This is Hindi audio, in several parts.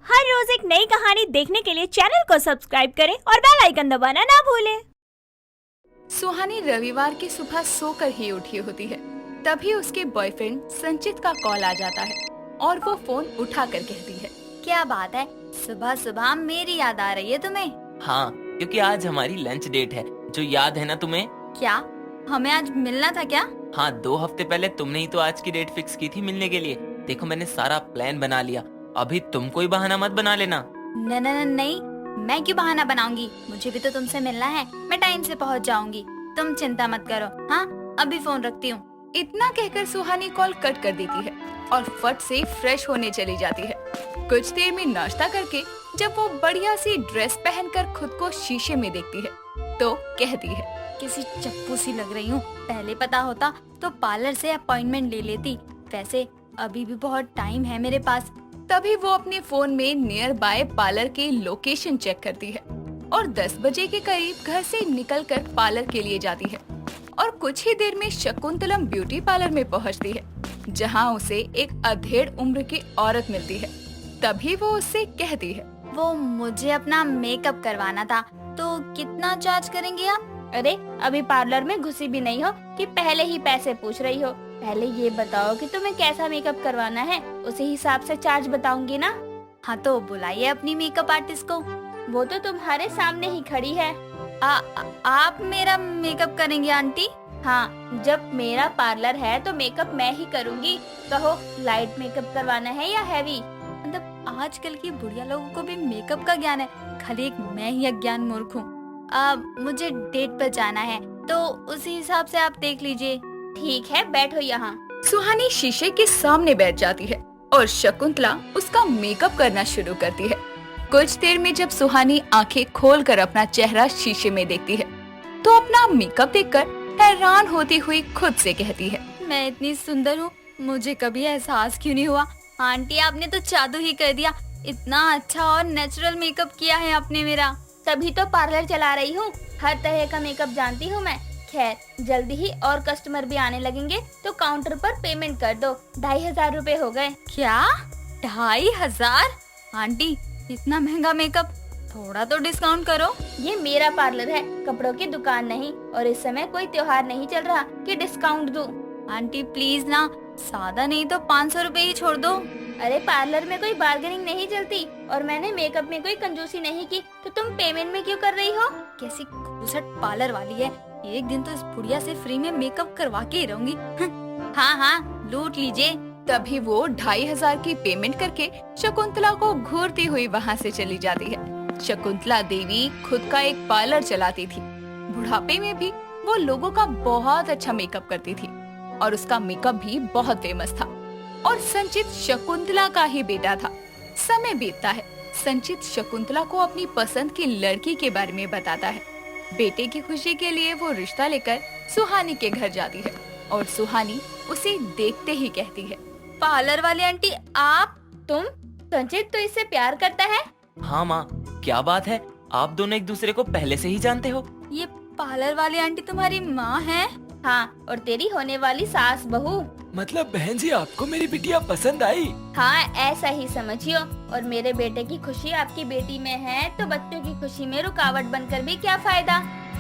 हर रोज एक नई कहानी देखने के लिए चैनल को सब्सक्राइब करें और बेल आइकन दबाना ना भूलें। सुहानी रविवार की सुबह सोकर ही उठी होती है। तभी उसके बॉयफ्रेंड संचित का कॉल आ जाता है और वो फोन उठाकर कहती है, क्या बात है, सुबह सुबह मेरी याद आ रही है तुम्हें? हाँ, क्योंकि आज हमारी लंच डेट है, जो याद है ना तुम्हें? क्या हमें आज मिलना था क्या? हाँ, 2 हफ्ते पहले तुमने ही तो आज की डेट फिक्स की थी मिलने के लिए। देखो मैंने सारा प्लान बना लिया, अभी तुम कोई बहाना मत बना लेना। नहीं, मैं क्यों बहाना बनाऊंगी? मुझे भी तो तुमसे मिलना है, मैं टाइम से पहुंच जाऊंगी, तुम चिंता मत करो। हाँ, अभी फोन रखती हूँ। इतना कहकर सुहानी कॉल कट कर देती है और फट से फ्रेश होने चली जाती है। कुछ देर में नाश्ता करके जब वो बढ़िया सी ड्रेस पहनकर खुद को शीशे में देखती है तो कहती है, किसी चप्पू सी लग रही हूँ, पहले पता होता तो पार्लर से अपॉइंटमेंट ले लेती। वैसे अभी भी बहुत टाइम है मेरे पास। तभी वो अपने फोन में नियर बाय पार्लर की लोकेशन चेक करती है और 10 बजे के करीब घर से निकलकर पार्लर के लिए जाती है और कुछ ही देर में शकुंतलम ब्यूटी पार्लर में पहुंचती है, जहां उसे एक अधेड़ उम्र की औरत मिलती है। तभी वो उससे कहती है, वो मुझे अपना मेकअप करवाना था, तो कितना चार्ज करेंगे आप? अरे अभी पार्लर में घुसी भी नहीं हो कि पहले ही पैसे पूछ रही हो। पहले ये बताओ कि तुम्हें कैसा मेकअप करवाना है, उसी हिसाब से चार्ज बताऊंगी ना। हाँ तो बुलाइए अपनी मेकअप आर्टिस्ट को। वो तो तुम्हारे सामने ही खड़ी है। आप मेरा मेकअप करेंगी आंटी? हाँ, जब मेरा पार्लर है तो मेकअप मैं ही करूँगी। कहो, लाइट मेकअप करवाना है या हैवी? मतलब आजकल की बुढ़िया लोगों को भी मेकअप का ज्ञान है, खाली एक मैं ही अज्ञान मूर्ख हूँ। मुझे डेट पर जाना है तो उसी हिसाब से आप देख लीजिए। ठीक है, बैठो यहाँ। सुहानी शीशे के सामने बैठ जाती है और शकुंतला उसका मेकअप करना शुरू करती है। कुछ देर में जब सुहानी आंखें खोलकर अपना चेहरा शीशे में देखती है तो अपना मेकअप देखकर हैरान होती हुई खुद से कहती है, मैं इतनी सुंदर हूँ, मुझे कभी एहसास क्यों नहीं हुआ? आंटी आपने तो जादू ही कर दिया, इतना अच्छा और नेचुरल मेकअप किया है आपने मेरा। तभी तो पार्लर चला रही हूँ, हर तरह का मेकअप जानती हूँ मैं। खैर, जल्दी ही और कस्टमर भी आने लगेंगे तो काउंटर पर पेमेंट कर दो। 2500 रुपए हो गए। क्या 2500? आंटी इतना महंगा मेकअप, थोड़ा तो डिस्काउंट करो। ये मेरा पार्लर है, कपड़ों की दुकान नहीं, और इस समय कोई त्योहार नहीं चल रहा कि डिस्काउंट दूं। आंटी प्लीज ना, सादा नहीं तो 500 रुपए ही छोड़ दो। अरे पार्लर में कोई बार्गेनिंग नहीं चलती और मैंने मेकअप में कोई कंजूसी नहीं की, तो तुम पेमेंट में क्यों कर रही हो? कैसी घूसट पार्लर वाली है, एक दिन तो इस बुढ़िया से फ्री में मेकअप करवा के ही रहूंगी। हाँ, लूट लीजिए। तभी वो 2500 की पेमेंट करके शकुंतला को घूरती हुई वहाँ से चली जाती है। शकुंतला देवी खुद का एक पार्लर चलाती थी। बुढ़ापे में भी वो लोगों का बहुत अच्छा मेकअप करती थी और उसका मेकअप भी बहुत फेमस था। और संचित शकुंतला का ही बेटा था। समय बीतता है, संचित शकुंतला को अपनी पसंद की लड़की के बारे में बताता है। बेटे की खुशी के लिए वो रिश्ता लेकर सुहानी के घर जाती है और सुहानी उसे देखते ही कहती है, पार्लर वाली आंटी आप? तुम? संचित तो इससे प्यार करता है? हाँ माँ, क्या बात है, आप दोनों एक दूसरे को पहले से ही जानते हो? ये पार्लर वाली आंटी तुम्हारी माँ है? हाँ, और तेरी होने वाली सास बहू। मतलब बहन जी, आपको मेरी बिटिया पसंद आई? हाँ, ऐसा ही समझियो। और मेरे बेटे की खुशी आपकी बेटी में है तो बच्चों की खुशी में रुकावट बनकर भी क्या फायदा?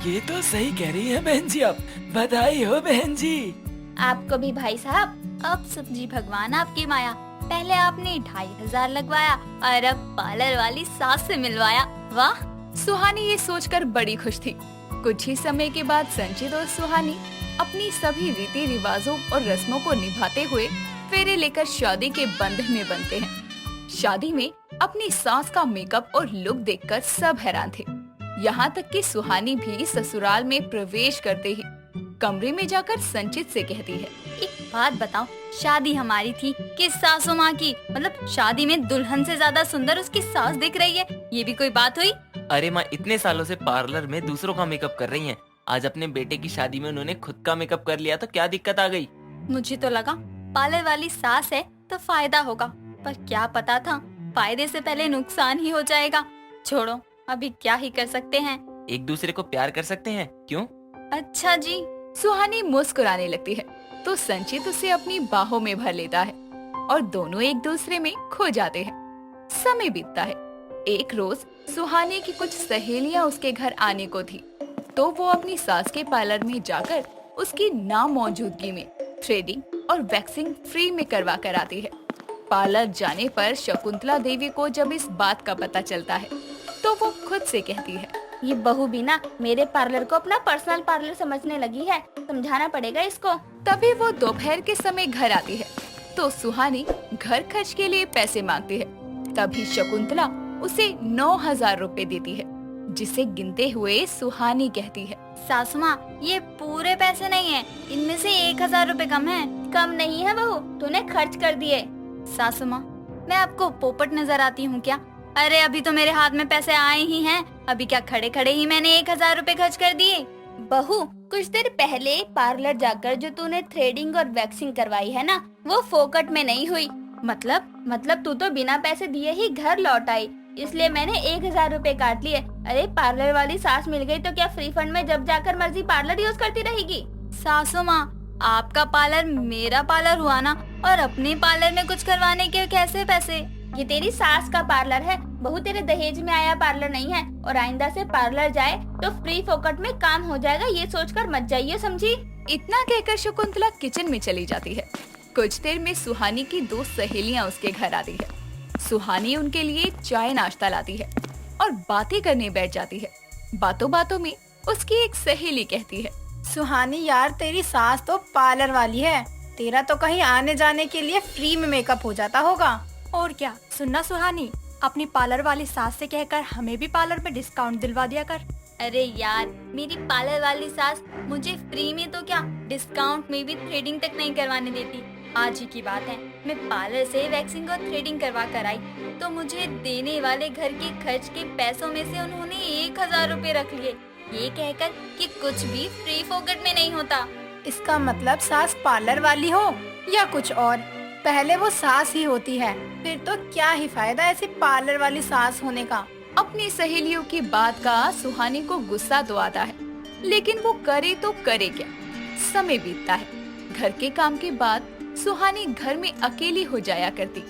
ये तो सही कह रही है बहन जी, आप बधाई हो बहन जी। आपको भी भाई साहब। अब सब्जी भगवान आपकी माया, पहले आपने 2500 लगवाया और अब पार्लर वाली सास से मिलवाया। वाह! सुहानी ये सोचकर बड़ी खुश थी। कुछ ही समय के बाद संचित और सुहानी अपनी सभी रीति रिवाजों और रस्मों को निभाते हुए फेरे लेकर शादी के बंधन में बनते हैं। शादी में अपनी सास का मेकअप और लुक देखकर सब हैरान थे। यहाँ तक कि सुहानी भी ससुराल में प्रवेश करते ही कमरे में जाकर संचित से कहती है, एक बात बताओ, शादी हमारी थी कि सासू माँ की? मतलब शादी में दुल्हन से ज्यादा सुंदर उसकी सास दिख रही है, ये भी कोई बात हुई? अरे माँ, इतने सालों से पार्लर में दूसरों का मेकअप कर रही हैं, आज अपने बेटे की शादी में उन्होंने खुद का मेकअप कर लिया तो क्या दिक्कत आ गई? मुझे तो लगा पार्लर वाली सास है तो फायदा होगा, पर क्या पता था फायदे से पहले नुकसान ही हो जाएगा। छोड़ो, अभी क्या ही कर सकते हैं। एक दूसरे को प्यार कर सकते हैं, क्यों? अच्छा जी। सुहानी मुस्कुराने लगती है तो संचित उसे अपनी बाहों में भर लेता है और दोनों एक दूसरे में खो जाते हैं। समय बीतता है। एक रोज सुहानी की कुछ सहेलियां उसके घर आने को थी, तो वो अपनी सास के पार्लर में जाकर उसकी नामौजूदगी में थ्रेडिंग और वैक्सिंग फ्री में करवा कर आती है। पार्लर जाने पर शकुंतला देवी को जब इस बात का पता चलता है तो वो खुद से कहती है, ये बहू भी ना मेरे पार्लर को अपना पर्सनल पार्लर समझने लगी है, समझाना पड़ेगा इसको। तभी वो दोपहर के समय घर आती है तो सुहानी घर खर्च के लिए पैसे मांगती है। तभी शकुंतला उसे 9,000 रुपए देती है, जिसे गिनते हुए सुहानी कहती है, सासू माँ, ये पूरे पैसे नहीं है, इनमें से 1,000 रुपए कम है। कम नहीं है बहू, तूने खर्च कर दिए। सासू माँ, मैं आपको पोपट नजर आती हूँ क्या? अरे अभी तो मेरे हाथ में पैसे आए ही हैं, अभी क्या खड़े खड़े ही मैंने 1,000 रुपए खर्च कर दिए। बहू, कुछ देर पहले पार्लर जाकर जो तूने थ्रेडिंग और वैक्सिंग करवाई है ना, वो फोकट में नहीं हुई। मतलब तू तो बिना पैसे दिए ही घर लौट आई, इसलिए मैंने 1,000 रुपए काट लिए। अरे पार्लर वाली सास मिल गई तो क्या फ्री फंड में जब जाकर मर्जी पार्लर यूज करती रहेगी? सासू माँ, आपका पार्लर मेरा पार्लर हुआ ना, और अपने पार्लर में कुछ करवाने के कैसे पैसे? ये तेरी सास का पार्लर है बहू, तेरे दहेज में आया पार्लर नहीं है। और आइंदा से पार्लर जाए तो फ्री फोकट में काम हो जाएगा, ये सोचकर मत जाइए, समझी? इतना कहकर शकुंतला किचन में चली जाती है। कुछ देर में सुहानी की 2 सहेलियां उसके घर आती है। सुहानी उनके लिए चाय नाश्ता लाती है और बातें करने बैठ जाती है। बातों बातों में उसकी एक सहेली कहती है, सुहानी यार, तेरी सास तो पार्लर वाली है, तेरा तो कहीं आने जाने के लिए फ्री में मेकअप हो जाता होगा। और क्या, सुनना सुहानी, अपनी पार्लर वाली सास से कहकर हमें भी पार्लर में डिस्काउंट दिलवा दिया कर। अरे यार, मेरी पार्लर वाली सास मुझे फ्री में तो क्या, डिस्काउंट में भी थ्रेडिंग तक नहीं करवाने देती। आज ही की बात है, मैं पार्लर से वैक्सिंग और थ्रेडिंग करवा कर आई तो मुझे देने वाले घर के खर्च के पैसों में से उन्होंने 1,000 रुपए रख लिए, ये कहकर कि कुछ भी फ्री फोकट में नहीं होता। इसका मतलब सास पार्लर वाली हो या कुछ और, पहले वो सास ही होती है, फिर तो क्या ही फायदा ऐसी पार्लर वाली सास होने का। अपनी सहेलियों की बात का सुहानी को गुस्सा तो आता है, लेकिन वो करे तो करे क्या। समय बीतता है। घर के काम के बाद सुहानी घर में अकेली हो जाया करती,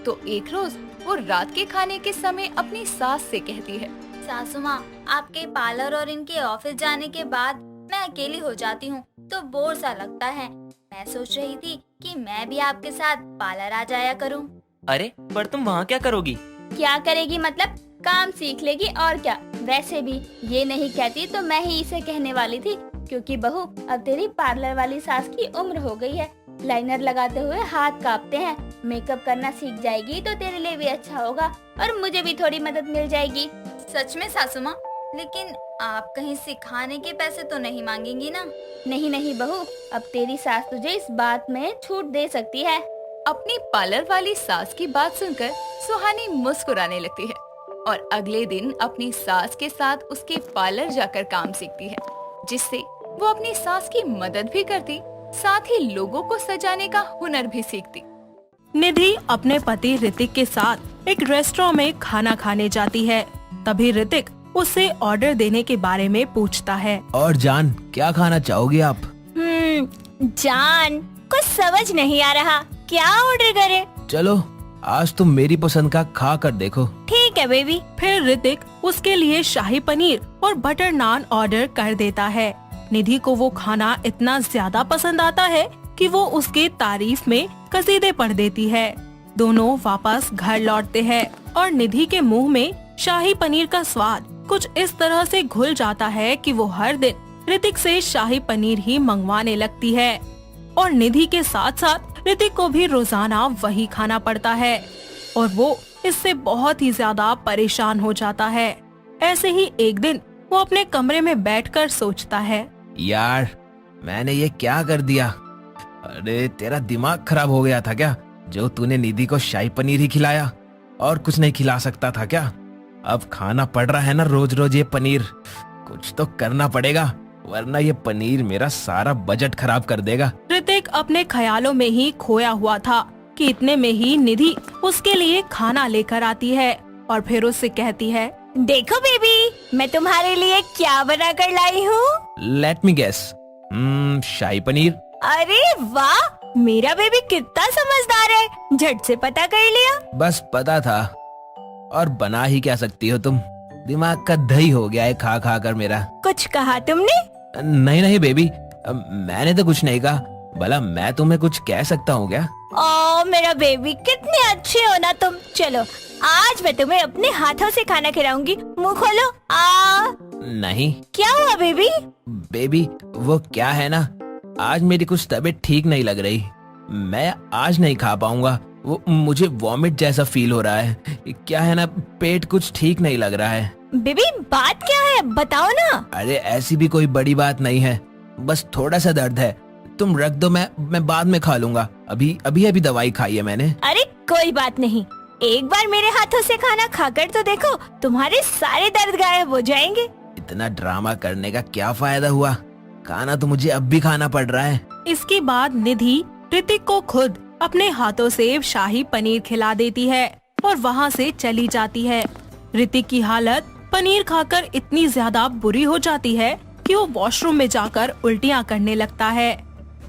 तो एक रोज वो रात के खाने के समय अपनी सास से कहती है, सासू माँ, आपके पार्लर और इनके ऑफिस जाने के बाद मैं अकेली हो जाती हूँ तो बोर सा लगता है। मैं सोच रही थी कि मैं भी आपके साथ पार्लर आ जाया करूँ। अरे पर तुम वहाँ क्या करोगी? क्या करेगी मतलब? काम सीख लेगी और क्या। वैसे भी ये नहीं कहती तो मैं ही इसे कहने वाली थी, क्योंकि बहू अब तेरी पार्लर वाली सास की उम्र हो गई है, लाइनर लगाते हुए हाथ कांपते हैं। मेकअप करना सीख जाएगी तो तेरे लिए भी अच्छा होगा और मुझे भी थोड़ी मदद मिल जाएगी। सच में सासू माँ, लेकिन आप कहीं सिखाने के पैसे तो नहीं मांगेंगी ना? नहीं बहू, अब तेरी सास तुझे इस बात में छूट दे सकती है। अपनी पार्लर वाली सास की बात सुनकर सुहानी मुस्कुराने लगती है और अगले दिन अपनी सास के साथ उसके पार्लर जाकर काम सीखती है, जिससे वो अपनी सास की मदद भी करती, साथ ही लोगों को सजाने का हुनर भी सीखती। निधि अपने पति ऋतिक के साथ एक रेस्टोरेंट में खाना खाने जाती है। तभी ऋतिक उससे ऑर्डर देने के बारे में पूछता है। और जान, क्या खाना चाहोगे आप? जान, कुछ समझ नहीं आ रहा, क्या ऑर्डर करें? चलो आज तुम मेरी पसंद का खा कर देखो। ठीक है बेबी। फिर ऋतिक उसके लिए शाही पनीर और बटर नान ऑर्डर कर देता है। निधि को वो खाना इतना ज्यादा पसंद आता है कि वो उसके तारीफ में कसीदे पढ़ देती है। दोनों वापस घर लौटते हैं और निधि के मुंह में शाही पनीर का स्वाद कुछ इस तरह से घुल जाता है कि वो हर दिन ऋतिक से शाही पनीर ही मंगवाने लगती है और निधि के साथ साथ ऋतिक को भी रोजाना वही खाना पड़ता है और वो इससे बहुत ही ज्यादा परेशान हो जाता है। ऐसे ही एक दिन वो अपने कमरे में बैठकर सोचता है, यार मैंने ये क्या कर दिया? अरे तेरा दिमाग खराब हो गया था क्या, जो तूने निधि को शाही पनीर ही खिलाया और कुछ नहीं खिला सकता था क्या? अब खाना पड़ रहा है ना रोज रोज ये पनीर, कुछ तो करना पड़ेगा वरना ये पनीर मेरा सारा बजट खराब कर देगा। ऋतिक अपने ख्यालों में ही खोया हुआ था कि इतने में ही निधि उसके लिए खाना लेकर आती है और फिर उससे कहती है, देखो बेबी, मैं तुम्हारे लिए क्या बना कर लाई हूँ। लेट मी गेस, शाही पनीर। अरे वाह, मेरा बेबी कितना समझदार है, झट से पता कर लिया। बस पता था और बना ही क्या सकती हो तुम? दिमाग का दही हो गया है खा खा कर मेरा। कुछ कहा तुमने? नहीं नहीं बेबी, मैंने तो कुछ नहीं कहा। भला मैं तुम्हें कुछ कह सकता हूँ क्या? ओ मेरा बेबी, कितने अच्छे हो ना तुम। चलो आज मैं तुम्हें अपने हाथों से खाना खिलाऊंगी। मुंह खोलो। नहीं क्या हुआ बेबी? बेबी, वो क्या है ना, आज मेरी कुछ तबीयत ठीक नहीं लग रही। मैं आज नहीं खा पाऊंगा। वो मुझे वॉमिट जैसा फील हो रहा है। क्या है ना, पेट कुछ ठीक नहीं लग रहा है। बेबी बात क्या है, बताओ ना। अरे ऐसी भी कोई बड़ी बात नहीं है, बस थोड़ा सा दर्द है। तुम रख दो, मैं बाद में खा लूंगा। अभी दवाई खाई है मैंने। अरे कोई बात नहीं, एक बार मेरे हाथों से खाना खाकर तो देखो, तुम्हारे सारे दर्द गायब हो जाएंगे। इतना ड्रामा करने का क्या फायदा हुआ? खाना तो मुझे अब भी खाना पड़ रहा है। इसके बाद निधि ऋतिक को खुद अपने हाथों से शाही पनीर खिला देती है और वहाँ से चली जाती है। ऋतिक की हालत पनीर खाकर इतनी ज्यादा बुरी हो जाती है कि वो वॉशरूम में जाकर उल्टियाँ करने लगता है।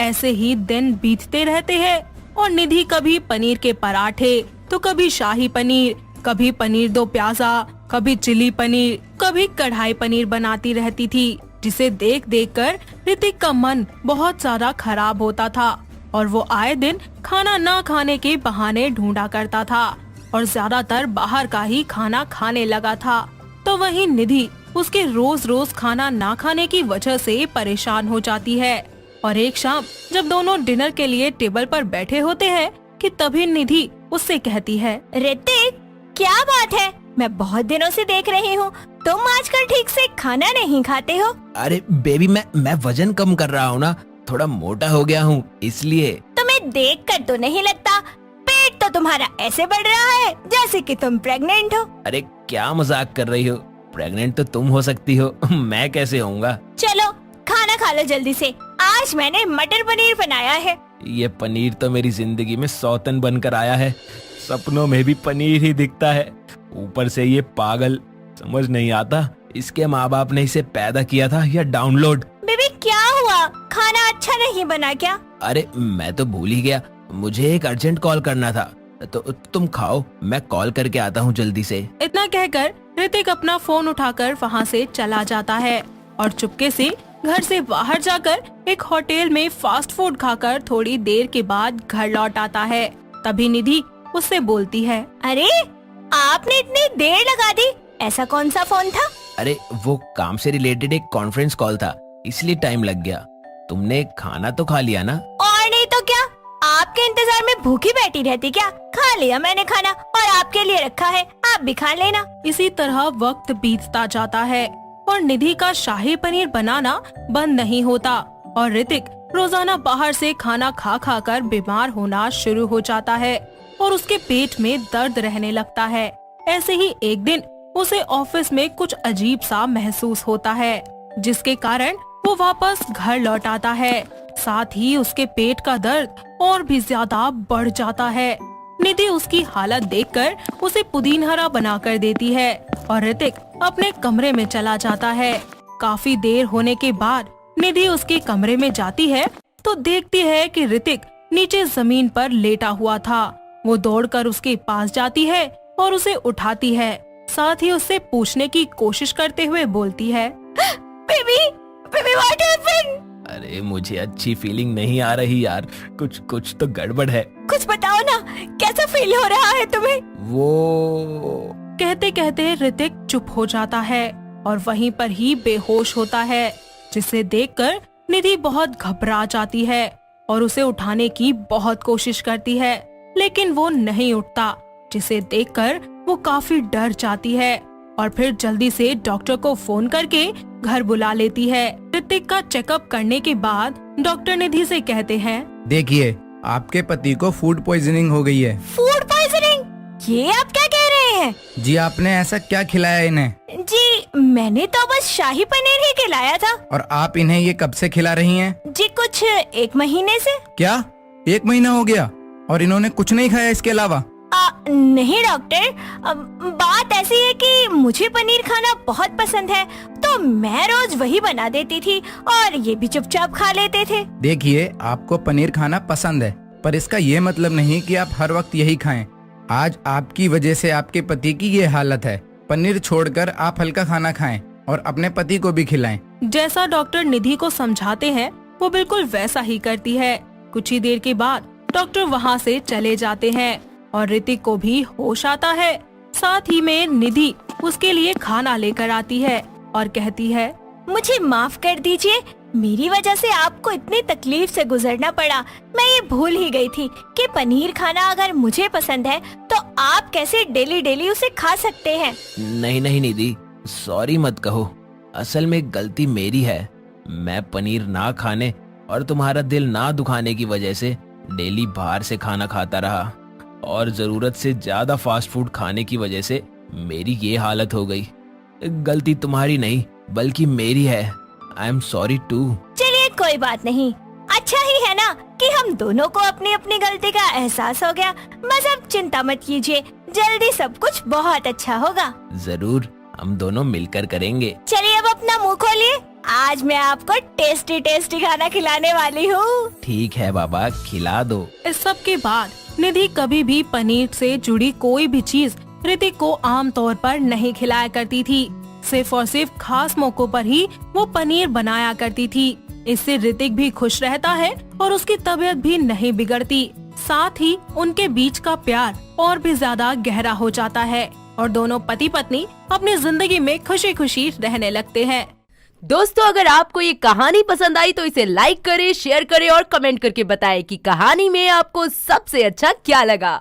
ऐसे ही दिन बीतते रहते हैं और निधि कभी पनीर के पराठे तो कभी शाही पनीर, कभी पनीर दो प्याजा, कभी चिली पनीर, कभी कढ़ाई पनीर बनाती रहती थी, जिसे देख देख कर ऋतिक का मन बहुत ज्यादा खराब होता था और वो आए दिन खाना ना खाने के बहाने ढूंढा करता था और ज्यादातर बाहर का ही खाना खाने लगा था। तो वहीं निधि उसके रोज रोज खाना ना खाने की वजह से परेशान हो जाती है और एक शाम जब दोनों डिनर के लिए टेबल पर बैठे होते हैं कि तभी निधि उससे कहती है, ऋतिक क्या बात है, मैं बहुत दिनों से देख रही हूँ, तुम आजकल ठीक से खाना नहीं खाते हो। अरे बेबी, मैं वजन कम कर रहा हूँ ना, थोड़ा मोटा हो गया हूँ इसलिए। तुम्हें देखकर तो नहीं लगता, पेट तो तुम्हारा ऐसे बढ़ रहा है जैसे कि तुम प्रेग्नेंट हो। अरे क्या मजाक कर रही हो? प्रेग्नेंट तो तुम हो सकती हो, मैं कैसे होऊंगा? चलो खाना खा लो जल्दी से, आज मैंने मटर पनीर बनाया है। ये पनीर तो मेरी जिंदगी में सौतन बनकर आया है। सपनों में भी पनीर ही दिखता है। ऊपर से ये पागल, समझ नहीं आता इसके माँ बाप ने इसे पैदा किया था या डाउनलोड। बेबी क्या हुआ, खाना अच्छा नहीं बना क्या? अरे मैं तो भूल ही गया, मुझे एक अर्जेंट कॉल करना था। तो तुम खाओ, मैं कॉल करके आता हूँ जल्दी से। इतना कहकर ऋतिक अपना फोन उठाकर वहाँ से चला जाता है और चुपके से घर से बाहर जाकर एक होटल में फास्ट फूड खाकर थोड़ी देर के बाद घर लौट आता है। तभी निधि उससे बोलती है, अरे आपने इतनी देर लगा दी, ऐसा कौन सा फोन था? अरे वो काम से रिलेटेड एक कॉन्फ्रेंस कॉल था, इसलिए टाइम लग गया। तुमने खाना तो खा लिया ना? और नहीं तो क्या, आपके इंतजार में भूखी बैठी रहती क्या? खा लिया मैंने खाना और आपके लिए रखा है, आप भी खा लेना। इसी तरह वक्त बीतता जाता है और निधि का शाही पनीर बनाना बंद नहीं होता और ऋतिक रोजाना बाहर से खाना खा खा कर बीमार होना शुरू हो जाता है और उसके पेट में दर्द रहने लगता है। ऐसे ही एक दिन उसे ऑफिस में कुछ अजीब सा महसूस होता है, जिसके कारण वो वापस घर लौट आता है। साथ ही उसके पेट का दर्द और भी ज्यादा बढ़ जाता है। निधि उसकी हालत देखकर उसे पुदीनहरा बनाकर देती है और ऋतिक अपने कमरे में चला जाता है। काफी देर होने के बाद निधि उसके कमरे में जाती है तो देखती है कि ऋतिक नीचे जमीन पर लेटा हुआ था। वो दौड़कर उसके पास जाती है और उसे उठाती है, साथ ही उससे पूछने की कोशिश करते हुए बोलती है, बेबी व्हाट हैपेंड? अरे मुझे अच्छी फीलिंग नहीं आ रही यार, कुछ तो गड़बड़ है। कुछ बताओ ना, कैसा फील हो रहा है तुम्हें? वो कहते कहते ऋतिक चुप हो जाता है और वहीं पर ही बेहोश होता है, जिसे देखकर निधि बहुत घबरा जाती है और उसे उठाने की बहुत कोशिश करती है, लेकिन वो नहीं उठता, जिसे देखकर वो काफी डर जाती है और फिर जल्दी से डॉक्टर को फोन करके घर बुला लेती है। ऋतिक का चेकअप करने के बाद डॉक्टर निधि से कहते हैं, देखिए आपके पति को फूड पॉइजनिंग हो गई है। Food poisoning? ये आप क्या कह रहे हैं? जी आपने ऐसा क्या खिलाया इन्हें? जी मैंने तो बस शाही पनीर ही खिलाया था। और आप इन्हें ये कब से खिला रही हैं? जी कुछ 1 महीने से। क्या 1 महीना हो गया और इन्होंने कुछ नहीं खाया इसके अलावा? नहीं डॉक्टर, बात ऐसी है कि मुझे पनीर खाना बहुत पसंद है, तो मैं रोज वही बना देती थी और ये भी चुपचाप खा लेते थे। देखिए आपको पनीर खाना पसंद है, पर इसका ये मतलब नहीं कि आप हर वक्त यही खाएं। आज आपकी वजह से आपके पति की ये हालत है। पनीर छोड़कर आप हल्का खाना खाएं और अपने पति को भी खिलाएं। जैसा डॉक्टर निधि को समझाते हैं वो बिल्कुल वैसा ही करती है। कुछ ही देर के बाद डॉक्टर वहाँ से चले जाते हैं और ऋतिक को भी होश आता है। साथ ही में निधि उसके लिए खाना लेकर आती है और कहती है, मुझे माफ कर दीजिए, मेरी वजह से आपको इतनी तकलीफ से गुजरना पड़ा। मैं ये भूल ही गई थी कि पनीर खाना अगर मुझे पसंद है तो आप कैसे डेली डेली उसे खा सकते हैं। नहीं नहीं निधि, सॉरी मत कहो। असल में गलती मेरी है। मैं पनीर ना खाने और तुम्हारा दिल ना दुखाने की वजह से डेली बाहर से खाना खाता रहा और जरूरत से ज्यादा फास्ट फूड खाने की वजह से मेरी ये हालत हो गई। गलती तुम्हारी नहीं बल्कि मेरी है। I am sorry too. चलिए कोई बात नहीं, अच्छा ही है ना कि हम दोनों को अपनी अपनी गलती का एहसास हो गया। बस अब चिंता मत कीजिए, जल्दी सब कुछ बहुत अच्छा होगा। जरूर, हम दोनों मिलकर करेंगे। चलिए अब अपना मुंह खोलिए, आज मैं आपको टेस्टी टेस्टी खाना खिलाने वाली हूँ। ठीक है बाबा, खिला दो। इस सब के बाद निधि कभी भी पनीर से जुड़ी कोई भी चीज ऋतिक को आम तौर पर नहीं खिलाया करती थी। सिर्फ और सिर्फ खास मौकों पर ही वो पनीर बनाया करती थी। इससे ऋतिक भी खुश रहता है और उसकी तबीयत भी नहीं बिगड़ती। साथ ही उनके बीच का प्यार और भी ज्यादा गहरा हो जाता है और दोनों पति पत्नी अपनी जिंदगी में खुशी खुशी रहने लगते हैं। दोस्तों, अगर आपको ये कहानी पसंद आई तो इसे लाइक करें, शेयर करें और कमेंट करके बताएं कि कहानी में आपको सबसे अच्छा क्या लगा।